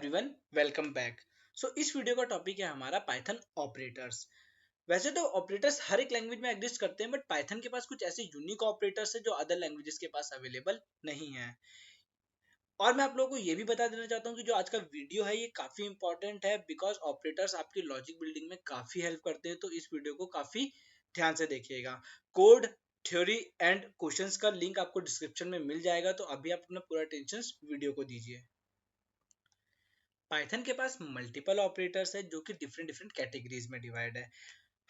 Everyone, welcome back. इस video का topic है हमारा पाइथन ऑपरेटर्स। वैसे तो ऑपरेटर्स हर एक लैंग्वेज में एग्जिस्ट करते हैं, बट पाइथन के पास कुछ ऐसे यूनिक ऑपरेटर्स है जो अदर लैंग्वेजेस के पास अवेलेबल नहीं है। और मैं आप लोगों को ये भी बता देना चाहता हूँ कि जो आज का वीडियो है ये काफी इंपॉर्टेंट है, बिकॉज ऑपरेटर्स आपकी लॉजिक बिल्डिंग में काफी हेल्प करते हैं। तो इस वीडियो को काफी ध्यान से देखिएगा। कोड, थ्योरी एंड क्वेश्चंस का लिंक आपको डिस्क्रिप्शन में मिल जाएगा, तो अभी आप अपना पूरा टेंशन वीडियो को दीजिए। पाइथन के पास मल्टीपल ऑपरेटर्स है जो कि डिफरेंट डिफरेंट कैटेगरीज में डिवाइड है।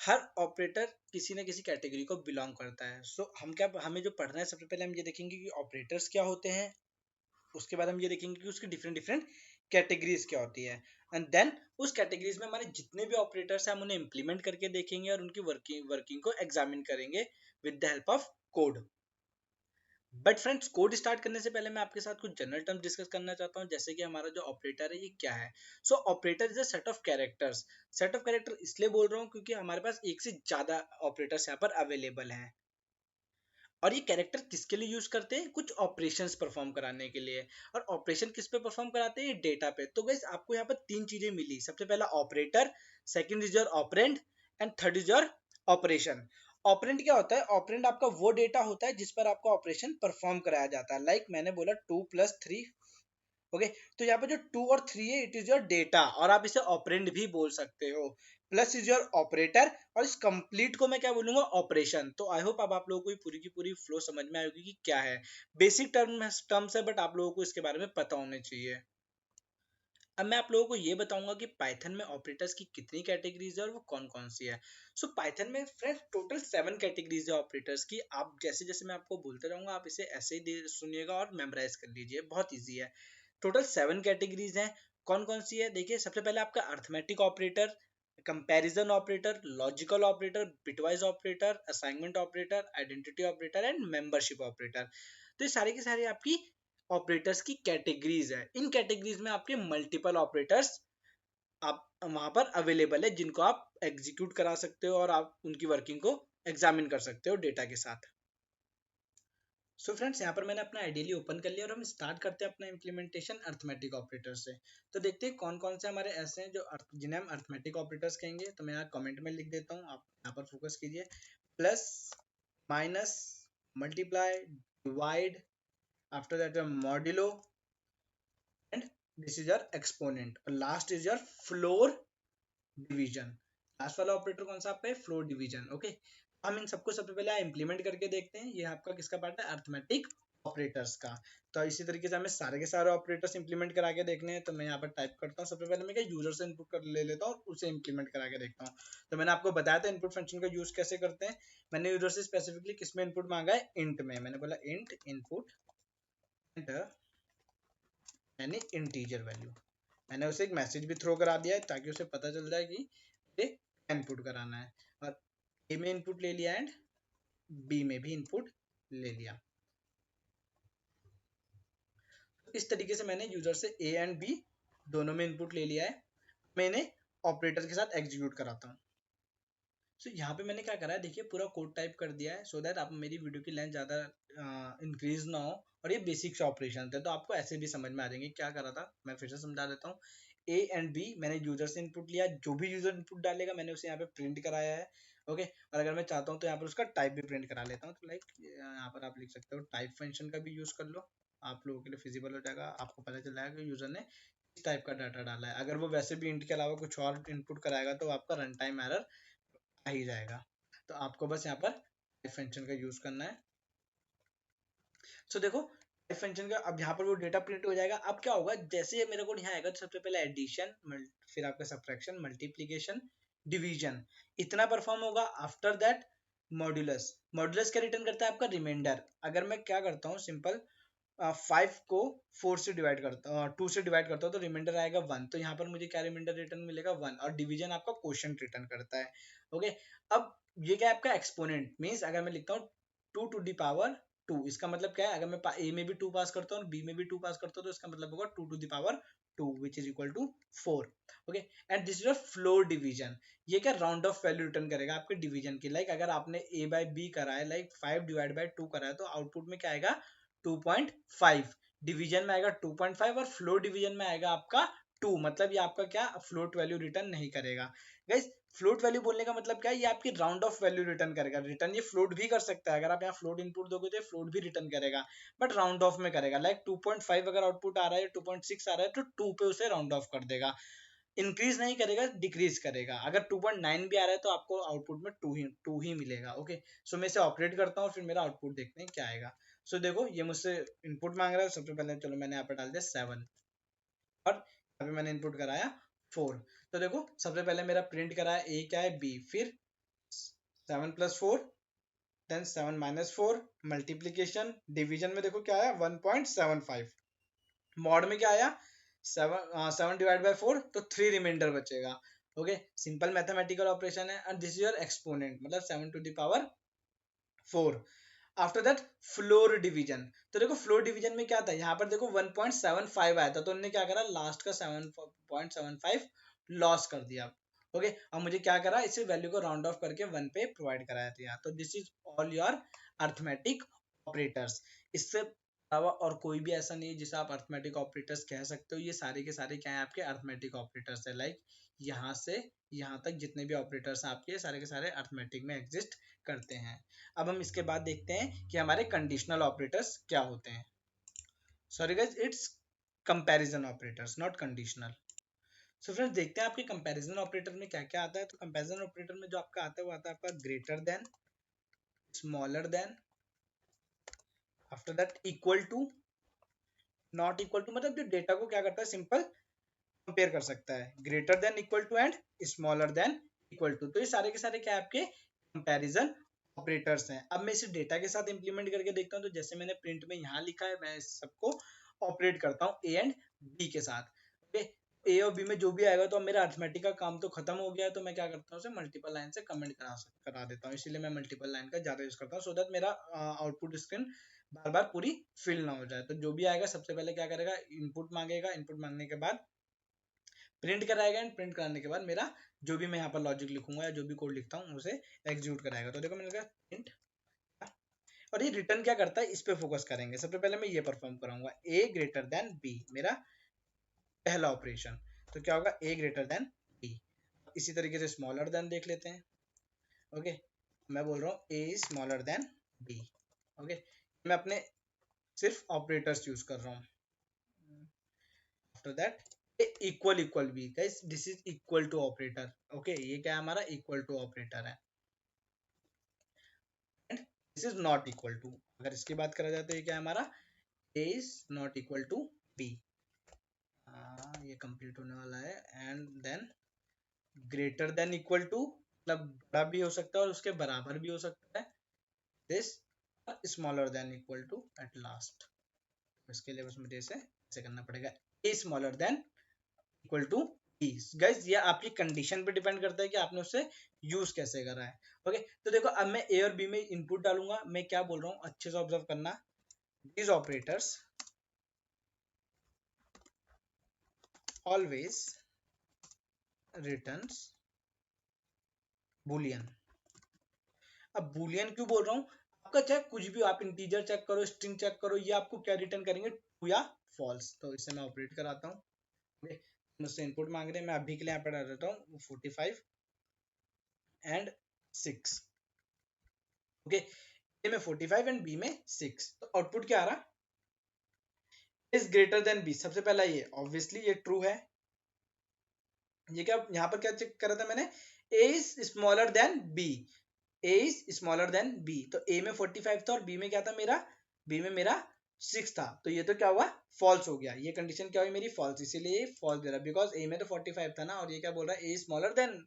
हर ऑपरेटर किसी ना किसी कैटेगरी को बिलोंग करता है। हमें जो पढ़ना है, सबसे पहले हम ये देखेंगे कि ऑपरेटर्स क्या होते हैं। उसके बाद हम ये देखेंगे कि उसकी डिफरेंट डिफरेंट कैटेगरीज क्या होती है। एंड देन उस कैटेगरीज में हमारे जितने भी ऑपरेटर्स हैं हम उन्हें इम्प्लीमेंट करके देखेंगे और उनकी वर्किंग को एग्जामिन करेंगे with the help of code. But friends, code start करने से पहले मैं आपके साथ कुछ जनरल टर्म्स डिस्कस करना चाहता हूँ, जैसे कि हमारा जो ऑपरेटर है ये क्या है। Operator is a set of characters. Set of character इसलिए बोल रहा हूँ क्योंकि हमारे पास एक से ज्यादा ऑपरेटर्स यहाँ पर अवेलेबल हैं। और ये कैरेक्टर किसके लिए यूज करते हैं? कुछ ऑपरेशंस परफॉर्म कराने के लिए। और ऑपरेशन किस पे परफॉर्म कराते हैं? डेटा पे। तो गाइस, आपको यहाँ पर तीन चीजें मिली। सबसे पहला operator, second is your operand and third is your operation. Operand क्या होता है? ऑपरेंड आपका वो डेटा होता है जिस पर आपका ऑपरेशन परफॉर्म कराया जाता है। लाइक मैंने बोला 2 + 3। ओके, तो यहाँ पे जो 2 और 3 है, इट इज योर डेटा, और आप इसे ऑपरेंड भी बोल सकते हो। प्लस इज योर ऑपरेटर, और इस कंप्लीट को मैं क्या बोलूंगा? ऑपरेशन। तो आई होप अब आप लोगों को पूरी की पूरी फ्लो समझ में आएगी कि क्या है। बेसिक टर्म्स है, बट आप लोगों को इसके बारे में पता होने चाहिए। अब मैं आप लोगों को ये बताऊंगा कि पाइथन में ऑपरेटर्स की कितनी कैटेगरीज है और वो कौन कौन सी है। पाइथन में फ्रेंड्स टोटल 7 कैटेगरीज है ऑपरेटर्स की। आप जैसे जैसे मैं आपको बोलते रहूंगा, आप इसे ऐसे ही सुनिएगा और मेमोराइज कर लीजिए, बहुत ईजी है। टोटल 7 कैटेगरीज हैं। कौन कौन सी है? देखिए, सबसे पहले आपका arithmetic operator, comparison operator, logical operator, bitwise operator, assignment operator, identity operator and membership operator. तो ये सारे के सारे आपकी ऑपरेटर्स की कैटेगरीज है। इन कैटेगरीज में आपके मल्टीपल ऑपरेटर्स आप वहां पर अवेलेबल है, जिनको आप एग्जीक्यूट करा सकते हो और आप उनकी वर्किंग को एग्जामिन कर सकते हो डेटा के साथ। फ्रेंड्स, यहाँ पर मैंने अपना आइडियली ओपन कर लिया और हम स्टार्ट करते हैं अपना इम्प्लीमेंटेशन अर्थमेटिक ऑपरेटर से। तो देखते हैं कौन कौन से हमारे ऐसे हैं जो जिन्हें हम अर्थमेटिक ऑपरेटर्स कहेंगे। तो मैं यहाँ कमेंट में लिख देता हूँ, आप यहाँ पर फोकस कीजिए। Plus, minus, multiply, divide, after that modulo, and this is your exponent, और last is your floor division. Last वाला ऑपरेटर कौन सा आपका है? Floor division. ओके, हम इन सबको सबसे पहले इम्प्लीमेंट करके देखते हैं। ये आपका किसका पार्ट है? अर्थमेटिक ऑपरेटर्स का। तो इसी तरीके से हमें सारे के सारे ऑपरेटर्स इंप्लीमेंट करा के देखने हैं। तो मैं यहाँ पर टाइप करता हूँ, सबसे पहले मैं क्या यूजर से इनपुट कर ले लेता हूँ और उसे इंप्लीमेंट करा के देखता हूँ। तो मैंने आपको बताया था इनपुट फंक्शन का यूज कैसे करते हैं। मैंने यूजर से स्पेसिफिकली किसमें इनपुट मांगा है? इंट में। मैंने बोला इंट इनपुट एंटर यानी इंटीजर वैल्यू। मैंने उसे एक मैसेज भी थ्रो करा दिया है ताकि उसे पता चल जाए कि इनपुट कराना है। और ए में इनपुट ले लिया एंड बी में भी इनपुट ले लिया। इस तरीके से मैंने यूजर से ए एंड बी दोनों में इनपुट ले लिया है। मैंने ऑपरेटर के साथ एग्जीक्यूट कराता हूँ। यहाँ पे मैंने क्या करा है, देखिए पूरा कोड टाइप कर दिया है, सो दैट आप मेरी वीडियो की लेंथ ज़्यादा इंक्रीज ना हो। और ये बेसिक से ऑपरेशन थे, तो आपको ऐसे भी समझ में आ जाएंगे क्या करा था। मैं फिर से समझा देता हूँ। ए एंड बी मैंने यूजर से इनपुट लिया, जो भी यूजर इनपुट डालेगा मैंने उसे यहाँ पे प्रिंट कराया है। ओके, और अगर मैं चाहता हूँ तो यहाँ पर उसका टाइप भी प्रिंट करा लेता हूँ। तो लाइक यहाँ पर आप लिख सकते हो टाइप फंक्शन का भी यूज कर लो, आप लोगों के लिए फिजिबल हो जाएगा। आपको पता चल जाएगा कि यूजर ने किस टाइप का डाटा डाला है। अगर वो वैसे भी इंट के अलावा कुछ और इनपुट कराएगा तो आपका रन टाइम एरर आ ही जाएगा। तो आपको बस यहाँ पर टाइप फंक्शन का यूज करना है। देखो, टाइप फंक्शन का अब यहाँ पर वो डेटा प्रिंट हो जाएगा। अब क्या होगा, जैसे मेरे को यहाँ आएगा तो सबसे पहले एडिशन, फिर आपका सब्ट्रैक्शन, मल्टीप्लिकेशन, डिवीजन, इतना परफॉर्म होगा। After that modulus. मॉड्यूलस क्या रिटर्न करता है? आपका रिमाइंडर। अगर मैं क्या करता हूँ, सिंपल 5 को 4 से डिवाइड करता हूँ, 2 से डिवाइड करता हूँ, तो रिमाइंडर आएगा 1। तो यहाँ पर मुझे क्या रिमाइंडर रिटर्न मिलेगा? 1। और डिवीजन आपका क्वोशिएंट रिटर्न करता है। ओके, अब ये क्या है आपका एक्सपोनेंट। मींस अगर मैं लिखता हूँ 2 to the power 2, इसका मतलब क्या है? अगर मैं ए में भी 2 पास करता हूँ और बी में भी 2 पास करता हूँ, तो इसका मतलब होगा 2 to the power 2 which is equal to 4। Okay, and this is your floor division. ये क्या राउंड ऑफ वैल्यू रिटर्न करेगा आपके डिवीजन की। लाइक अगर आपने a बाय बी करा है, लाइक 5/2 करा है, तो आउटपुट में क्या आएगा? 2.5। डिवीजन में आएगा 2.5 और फ्लोर डिवीजन में आएगा आपका 2, मतलब ये आपका क्या फ्लोट वैल्यू रिटर्न नहीं करेगा। गाइस फ्लोट वैल्यू बोलने का मतलब क्या है, ये आपकी राउंड ऑफ वैल्यू रिटर्न करेगा। रिटर्न ये फ्लोट भी कर सकता है, अगर आप यहाँ फ्लोट इनपुट दोगे तो फ्लोट भी रिटर्न करेगा, बट राउंड ऑफ में करेगा। लाइक 2.5 अगर आउटपुट आ रहा है, 2.6 आ रहा है, तो 2 पे उसे राउंड ऑफ कर देगा, इंक्रीज नहीं करेगा, डिक्रीज करेगा। अगर 2.9 भी आ रहा है तो आपको आउटपुट में 2 ही मिलेगा। ओके, सो मैं इसे ऑपरेट करता हूँ, फिर मेरा आउटपुट देखते हैं क्या आएगा। सो देखो ये मुझसे इनपुट मांग रहा है, सबसे पहले चलो मैंने यहाँ पर डाल दिया 7 और अभी मैंने इनपुट कराया 4। तो देखो सबसे पहले मेरा प्रिंट कराया ए क्या है बी, फिर 7 + 4, देन 7 - 4, मल्टीप्लीकेशन, डिवीजन में देखो क्या आया 1.75, मॉड में क्या आया 7/4, तो 3 रिमाइंडर बचेगा। ओके, सिंपल मैथमेटिकल ऑपरेशन है, and this is your exponent, मतलब 7⁴। आफ्टर दैट फ्लोर डिवीजन, तो देखो फ्लोर डिवीजन में क्या था, यहाँ पर देखो 1.75 आया था, तो उन्होंने क्या करा लास्ट का 7.75 लॉस कर दिया। ओके, अब मुझे क्या करा, इसे वैल्यू को राउंड ऑफ करके 1 पे प्रोवाइड कराया था। तो this is all your arithmetic operators. इससे अलावा और कोई भी ऐसा नहीं है जिसे आप अर्थमेटिक ऑपरेटर्स कह सकते हो। ये सारे के सारे क्या है आपके अर्थमेटिक ऑपरेटर्स है। लाइक यहाँ से यहाँ तक जितने भी ऑपरेटर्स हैं आपके, सारे के सारे अर्थमेटिक में एग्जिस्ट करते हैं। अब हम इसके बाद देखते हैं कि हमारे कंडीशनल ऑपरेटर्स क्या होते हैं। Sorry guys, it's comparison operators not conditional. So friends देखते हैं आपके कंपैरिजन ऑपरेटर में क्या क्या आता है। तो कंपैरिजन ऑपरेटर में जो आपका आता है वो आता है आपका greater than, smaller than, after that equal to, not equal to, मतलब जो डेटा को क्या करता है सिंपल कंपेयर कर सकता है, greater than, equal to and smaller than equal to. तो ये सारे के सारे क्या है आपके कंपैरिजन ऑपरेटर्स हैं। अब मैं इसे डेटा के साथ इंप्लीमेंट करके देखता हूँ। तो जैसे मैंने प्रिंट में यहाँ लिखा है, मैं इस सबको ऑपरेट करता हूँ ए एंड बी के साथ। ओके, ए और बी में जो भी आएगा, तो अब मेरा अर्थमेटिक का काम तो खत्म हो गया है, तो मैं क्या करता हूँ उसे मल्टीपल लाइन से कमेंट करा देता हूँ। इसीलिए मैं मल्टीपल लाइन का ज्यादा यूज करता हूँ, सो दैट मेरा आउटपुट स्क्रीन बार बार पूरी फिल ना हो जाए। तो जो भी आएगा सबसे पहले क्या करेगा, इनपुट मांगेगा, इनपुट मांगने के बाद प्रिंट कराएगा, एंड प्रिंट कराने के बाद मेरा जो भी मैं यहाँ पर लॉजिक लिखूंगा या जो भी कोड लिखता हूँ उसे एग्जीक्यूट कराएगा। तो देखो मैंने कहा प्रिंट, और ये रिटर्न क्या करता है इस पे फोकस करेंगे। सबसे पहले मैं ये परफॉर्म कराऊंगा, ए ग्रेटर देन बी, मेरा पहला ऑपरेशन। तो क्या होगा, ए ग्रेटर देन बी। इसी तरीके से स्मॉलर देन देख लेते हैं। ओके, मैं बोल रहा हूँ A smaller than B. Okay, मैं अपने सिर्फ ऑपरेटर्स यूज कर रहा हूँ। After that equal equal B, guys this is equal to operator. Okay, ये क्या है हमारा इक्वल टू ऑपरेटर है, and this is not equal to. अगर इसकी बात करा जाए तो ये क्या है हमारा, A is not equal to B. ये कंप्लीट होने वाला है, and then greater than equal to, मतलब बड़ा भी हो सकता है और उसके बराबर भी हो सकता है, this smaller than equal to at last. इसके लिए बस मुझे इसे ऐसे करना पड़ेगा, A smaller than equal to B. Guys ये आपकी कंडीशन पे डिपेंड करता है कि आपने उससे यूज कैसे करा है। ओके, तो देखो अब मैं ए और बी में इनपुट डालूंगा। मैं क्या बोल रहा हूँ अच्छे से ऑब्जर्व करना, these operators always returns boolean। अब boolean क्यों बोल रहा हूँ, आपका चाहे कुछ भी हो, आप इंटीजर चेक करो, स्ट्रिंग चेक करो, ये आपको क्या रिटर्न करेंगे, ट्रू या फॉल्स। तो इसे मैं ऑपरेट कराता हूँ। मुझसे इनपुट मांग रहे हैं, मैं अभी के लिए यहाँ पर डाल देता हूँ 45 एंड 6। ओके, ए में 45 एंड बी में 6, तो आउटपुट क्या आ रहा, इज ग्रेटर देन बी। सबसे पहला ये ऑब्वियसली ये ट्रू है। ये क्या यहाँ पर क्या चेक करा था मैंने, A is smaller than B, A is smaller than B. तो ए में 45 था और बी में क्या था मेरा, बी में मेरा 6 था। तो ये तो क्या हुआ, फॉल्स हो गया। ये कंडीशन क्या हुई मेरी, फॉल्स, इसीलिए फॉल्स दे रहा है, बिकॉज ए में तो 45 था ना, और ये क्या बोल रहा है, ए स्मॉलर देन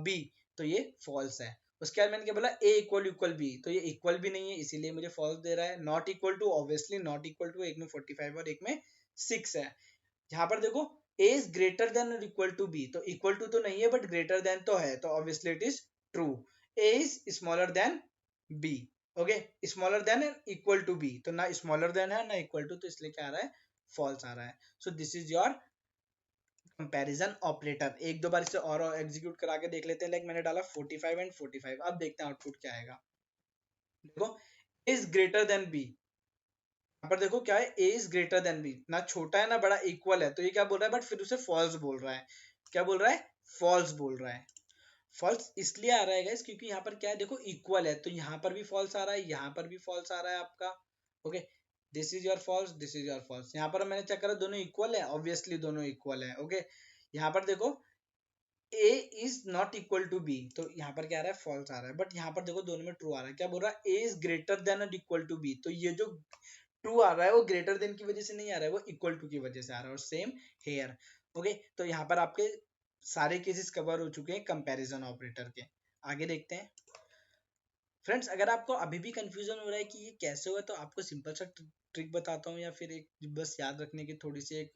बी, तो ये फॉल्स है। उसके बाद मैंने क्या बोला, ए इक्वल इक्वल बी, तो ये इक्वल भी नहीं है, इसीलिए मुझे फॉल्स दे रहा है। Not equal to, obviously not equal to, एक में 45 और एक में 6 है। यहाँ पर देखो ए इज ग्रेटर देन और इक्वल टू बी, तो इक्वल टू तो नहीं है बट ग्रेटर देन तो है, तो obviously it is true. A is smaller than B, okay, smaller than equal to B, तो ना स्मॉलर देन है ना इक्वल टू, तो इसलिए क्या आ रहा है, फॉल्स आ रहा है। So this is your comparison operator. एक दो बार इसे और एग्जीक्यूट करा के देख लेते हैं। लाइक मैंने डाला 45 एंड 45, अब देखते हैं आउटपुट क्या आएगा। देखो, इज ग्रेटर देन बी, यहाँ पर देखो क्या है, ए इज ग्रेटर देन बी, ना छोटा है ना बड़ा, इक्वल है, तो ये क्या बोल रहा है, बट फिर उसे फॉल्स बोल रहा है। क्या बोल रहा है, फॉल्स बोल रहा है। फॉल्स इसलिए आ रहा है गाइस क्योंकि यहाँ पर क्या है, देखो इक्वल है, तो यहाँ पर भी फॉल्स आ रहा है, यहाँ पर भी फॉल्स आ रहा है आपका। Okay, this is your false, this is your false. यहाँ पर मैंने चेक करा दोनों इक्वल है, ऑब्वियसली दोनों इक्वल है। ओके, यहाँ पर देखो A is not equal to B, तो यहाँ पर क्या आ रहा है, फॉल्स आ रहा है, बट यहाँ पर देखो दोनों में ट्रू आ रहा है। क्या बोल रहा है, ए इज ग्रेटर देन और इक्वल टू बी, तो ये जो ट्रू आ रहा है वो ग्रेटर देन की वजह से नहीं आ रहा है, वो इक्वल टू की वजह से आ रहा है। और सेम हेयर। ओके, तो यहाँ पर आपके सारे केसेस कवर हो चुके हैं कंपैरिजन ऑपरेटर के। आगे देखते हैं फ्रेंड्स। अगर आपको अभी भी कंफ्यूजन हो रहा है कि ये कैसे हुआ, तो आपको सिंपल सा ट्रिक बताता हूँ, या फिर एक बस याद रखने की थोड़ी सी एक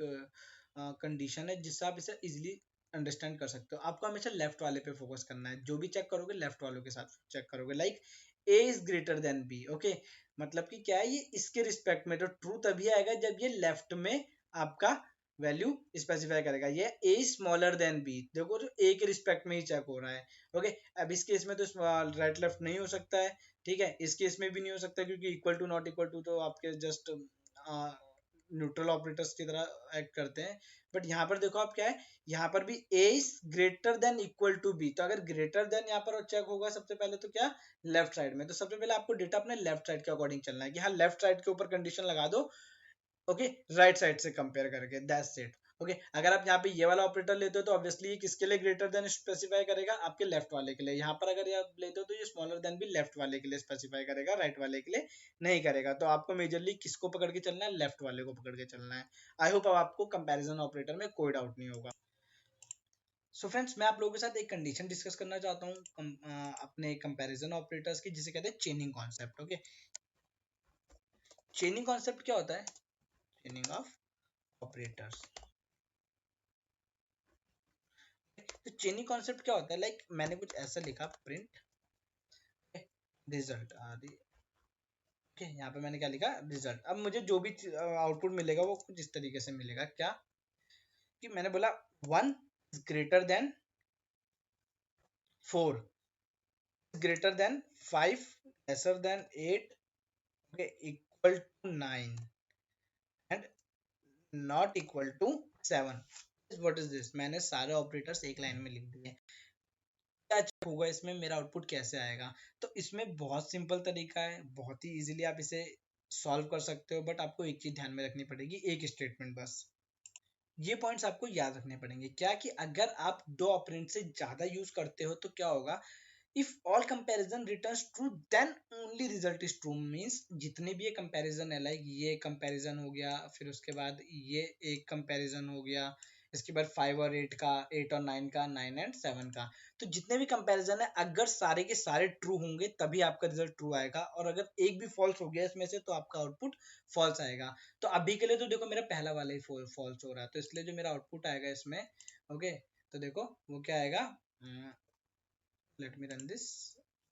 कंडीशन है जिससे आप इसे इजीली अंडरस्टैंड कर सकते हो। आपको हमेशा लेफ्ट वाले पे फोकस करना है, जो भी चेक करोगे लेफ्ट वालों के साथ चेक करोगे। Like A is greater than B. Okay, मतलब कि क्या है, ये इसके रिस्पेक्ट में, तो ट्रू तभी आएगा जब ये लेफ्ट में आपका वैल्यू स्पेसिफाई करेगा। ये ए स्मॉलर देन बी, देखो जो ए के रिस्पेक्ट में ही चेक हो रहा है। ओके, अब इस केस में तो राइट लेफ्ट नहीं हो सकता है, ठीक है, इस केस में भी नहीं हो सकता क्योंकि equal to not equal to तो आपके जस्ट न्यूट्रल ऑपरेटर्स की तरह एक्ट करते हैं। बट यहाँ पर देखो आप क्या है, यहाँ पर भी A is greater than equal to B, तो अगर ग्रेटर देन यहाँ पर चेक होगा सबसे पहले तो क्या, लेफ्ट साइड में, तो सबसे पहले आपको डेटा अपने लेफ्ट साइड के अकॉर्डिंग चलना है कि हाँ लेफ्ट साइड के ऊपर कंडीशन लगा दो। ओके, राइट साइड से कंपेयर करके, दैट्स इट। ओके, अगर आप यहाँ पे ये वाला ऑपरेटर लेते हो तो ऑब्वियसली ये किसके लिए ग्रेटर देन स्पेसिफाई करेगा, आपके लेफ्ट वाले के लिए। यहाँ पर अगर ये आप लेते हो तो ये स्मॉलर देन भी लेफ्ट वाले के लिए स्पेसिफाई करेगा, राइट वाले के लिए नहीं करेगा। तो आपको मेजरली किसको पकड़ के चलना है, लेफ्ट वाले को पकड़ के चलना है। आई होप अब आपको कंपैरिजन ऑपरेटर में कोई डाउट नहीं होगा। सो फ्रेंड्स, मैं आप लोगों के साथ एक कंडीशन डिस्कस करना चाहता हूँ अपने कंपैरिजन ऑपरेटर्स की, जिसे कहते हैं चेनिंग कॉन्सेप्ट। ओके, चेनिंग कॉन्सेप्ट क्या होता है, चेनिंग ऑफ ऑपरेटर्स। तो चेनिंग कॉन्सेप्ट क्या होता है, लाइक मैंने कुछ ऐसा लिखा, प्रिंट रिजल्ट ओके, यहाँ पे मैंने क्या लिखा, रिजल्ट। अब मुझे जो भी आउटपुट मिलेगा वो कुछ इस तरीके से मिलेगा, क्या कि मैंने बोला 1 is greater than 4, greater than 5, lesser than 8, okay, equal to 9 and not equal to 7। What is this, मैंने सारे ऑपरेटर्स एक लाइन में लिख दिए। क्या चेक होगा इसमें, मेरा आउटपुट कैसे आएगा, तो इसमें बहुत सिंपल तरीका है, बहुत ही इजीली आप इसे सॉल्व कर सकते हो। बट आपको एक चीज ध्यान में रखनी पड़ेगी, एक स्टेटमेंट बस, ये पॉइंट्स आपको याद रखने पड़ेंगे। क्या कि अगर आप दो ऑपरेंड से ज्यादा यूज करते हो तो क्या होगा, if all comparison returns true then only result is true, means जितने भी ये कंपैरिजन है, लाइक ये कंपैरिजन हो गया, फिर उसके बाद ये एक कंपैरिजन हो गया, इसके बाद 5 और 8 का, 8 और 9 का, 9 एंड 7 का, तो जितने भी कंपैरिजन है अगर सारे के सारे ट्रू होंगे तभी आपका रिजल्ट ट्रू आएगा, और अगर एक भी फॉल्स हो गया इसमें से तो आपका आउटपुट फॉल्स आएगा। तो अभी के लिए तो देखो मेरा पहला वाला ही फॉल्स हो रहा है, तो इसलिए जो मेरा आउटपुट आएगा इसमें, ओके, तो देखो वो क्या आएगा, let me run this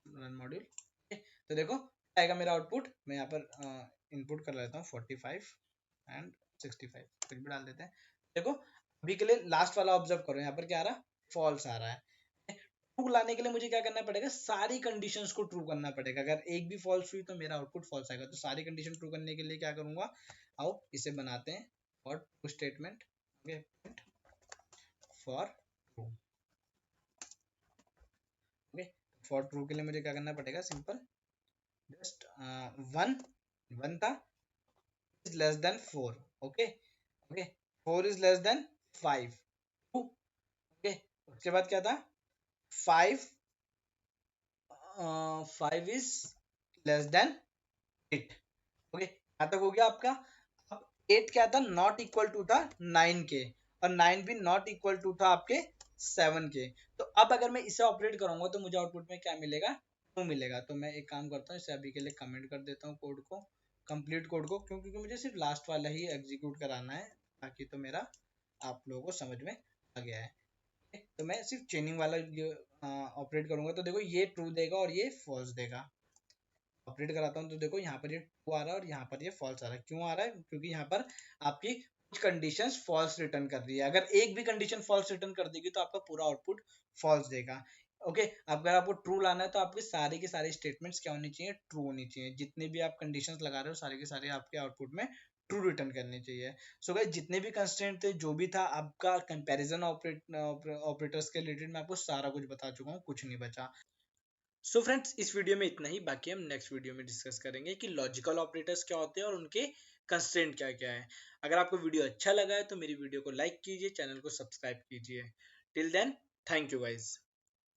run module. तो देखो आएगा मेरा आउटपुट, मैं यहाँ पर इनपुट कर लेता हूँ 45 एंड 65, फिर भी डाल देते हैं। देखो अभी के लिए लास्ट वाला ऑब्जर्व करो, यहाँ पर क्या आ रहा है, फॉल्स आ रहा है। ट्रू लाने के लिए मुझे क्या करना पड़ेगा, सारी कंडीशंस को ट्रू करना पड़ेगा। अगर एक भी फॉल्स हुई तो मेरा आउटपुट फॉल्स आएगा, तो सारी कंडीशन ट्रू करने के लिए क्या करूंगा, आओ इसे बनाते हैं for true statement. Okay, for true, okay, for true के लिए मुझे क्या करना पड़ेगा, सिंपल जस्ट 1 था is less than 4, okay, okay, 4 is less than 5, 2, okay, उसके बाद क्या था, 5 5 इज लेस देन 8, ओके, यहाँ तक हो गया आपका। अब 8 क्या था, नॉट इक्वल टू था 9 के, और 9 भी नॉट इक्वल टू था आपके 7 के। तो अब अगर मैं इसे ऑपरेट करूंगा तो मुझे आउटपुट में क्या मिलेगा, 2 मिलेगा। तो मैं एक काम करता हूँ, इसे अभी के लिए कमेंट कर देता हूँ कोड को, कंप्लीट कोड को, क्योंकि मुझे सिर्फ लास्ट वाला ही एग्जीक्यूट कराना है, बाकी तो मेरा आप लोगों को समझ में आ गया है। तो मैं सिर्फ चेनिंग वाला ऑपरेट करूंगा, तो देखो ये ट्रू देगा और ये फॉल्स देगा। ऑपरेट कराता हूँ तो देखो यहाँ पर ये ट्रू आ रहा है और यहाँ पर ये फॉल्स आ रहा है। क्यों आ रहा है, क्योंकि यहाँ पर आपकी कुछ कंडीशंस फॉल्स रिटर्न कर रही है। अगर एक भी कंडीशन फॉल्स रिटर्न कर देगी तो आपका पूरा आउटपुट फॉल्स देगा। ओके, अगर आपको ट्रू लाना है तो आपके सारे के सारे स्टेटमेंट्स क्या होने चाहिए, ट्रू होनी चाहिए। जितने भी आप कंडीशंस लगा रहे हो सारे के सारे आपके आउटपुट में ट्रू रिटर्न करने चाहिए। सो गाइस, जितने भी कंस्ट्रेंट थे, जो भी था आपका कंपैरिजन ऑपरेटर्स के रिलेटेड, मैं आपको सारा कुछ बता चुका हूँ, कुछ नहीं बचा। सो फ्रेंड्स, इस वीडियो में इतना ही। बाकी हम नेक्स्ट वीडियो में डिस्कस करेंगे कि लॉजिकल ऑपरेटर्स क्या होते हैं और उनके कंस्ट्रेंट क्या क्या है। अगर आपको वीडियो अच्छा लगा है तो मेरी वीडियो को लाइक कीजिए, चैनल को सब्सक्राइब कीजिए। Till then, thank you guys.